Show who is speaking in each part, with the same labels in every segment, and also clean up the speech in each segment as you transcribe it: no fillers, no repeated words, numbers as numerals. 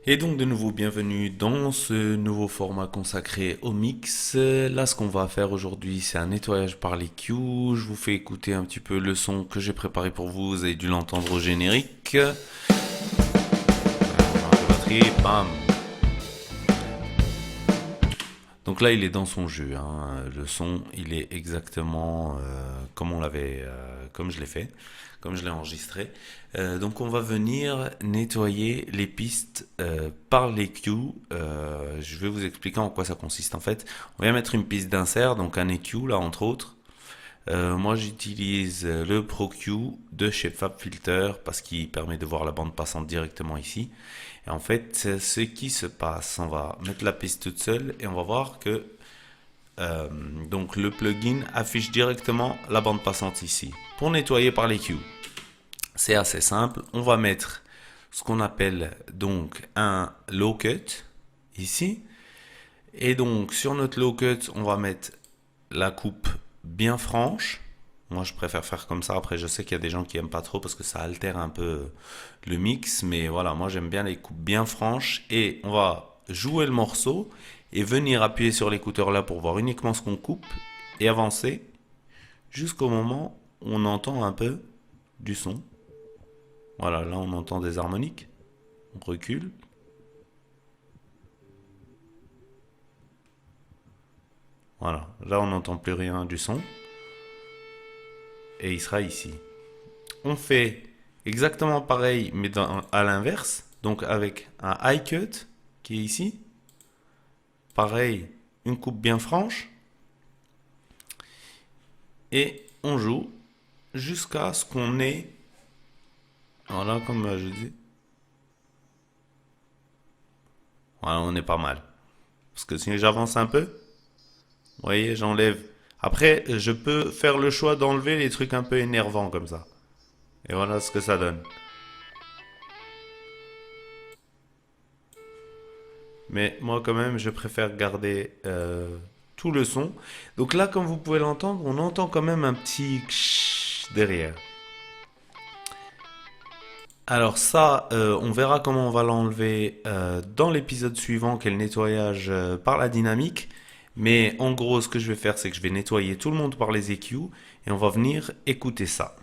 Speaker 1: Et donc de nouveau bienvenue dans ce nouveau format consacré au mix. Là ce qu'on va faire aujourd'hui c'est un nettoyage par les Q. Je vous fais écouter un petit peu le son que j'ai préparé pour vous. Vous avez dû l'entendre au générique. Batterie, bam. Donc là il est dans son jeu, hein. Le son il est exactement comme on l'avait, comme je l'ai fait, comme je l'ai enregistré. Donc on va venir nettoyer les pistes par les cues. Je vais vous expliquer en quoi ça consiste. En fait, on vient mettre une piste d'insert, donc un EQ là entre autres. Moi j'utilise le Pro Q de chez FabFilter parce qu'il permet de voir la bande passante directement ici. Et en fait, ce qui se passe, on va mettre la piste toute seule et on va voir que euh, donc le plugin affiche directement la bande passante ici. Pour nettoyer par les Q, c'est assez simple. On va mettre ce qu'on appelle donc un low cut ici. Et donc sur notre low cut, on va mettre la coupe bien franche. Moi, je préfère faire comme ça. Après, je sais qu'il y a des gens qui aiment pas trop parce que ça altère un peu le mix. Mais voilà, moi, j'aime bien les coupes bien franches. Et on va jouer le morceau et venir appuyer sur l'écouteur là pour voir uniquement ce qu'on coupe et avancer jusqu'au moment où on entend un peu du son. Voilà, là, on entend des harmoniques. On recule. Voilà, là, on n'entend plus rien du son. Et il sera ici. On fait exactement pareil, mais à l'inverse. Donc avec un high cut qui est ici. Pareil, une coupe bien franche. Et on joue jusqu'à ce qu'on ait. Voilà, comme je dis. Voilà, on est pas mal. Parce que si j'avance un peu, vous voyez, j'enlève. Après, je peux faire le choix d'enlever les trucs un peu énervants comme ça. Et voilà ce que ça donne. Mais moi, quand même, je préfère garder tout le son. Donc là, comme vous pouvez l'entendre, on entend quand même un petit ksh derrière. Alors ça, on verra comment on va l'enlever dans l'épisode suivant, qui est le nettoyage par la dynamique. Mais en gros, ce que je vais faire, c'est que je vais nettoyer tout le monde par les EQ et on va venir écouter ça.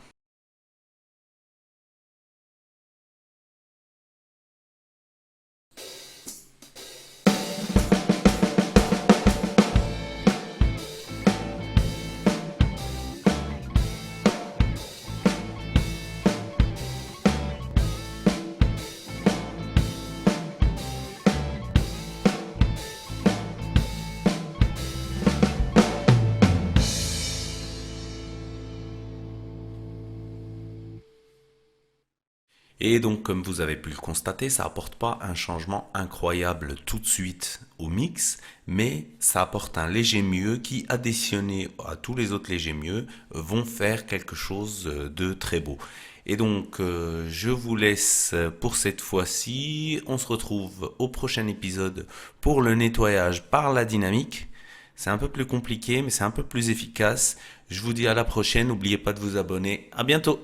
Speaker 1: Et donc, comme vous avez pu le constater, ça apporte pas un changement incroyable tout de suite au mix, mais ça apporte un léger mieux qui, additionné à tous les autres légers mieux, vont faire quelque chose de très beau. Et donc, je vous laisse pour cette fois-ci. On se retrouve au prochain épisode pour le nettoyage par la dynamique. C'est un peu plus compliqué, mais c'est un peu plus efficace. Je vous dis à la prochaine. N'oubliez pas de vous abonner. À bientôt.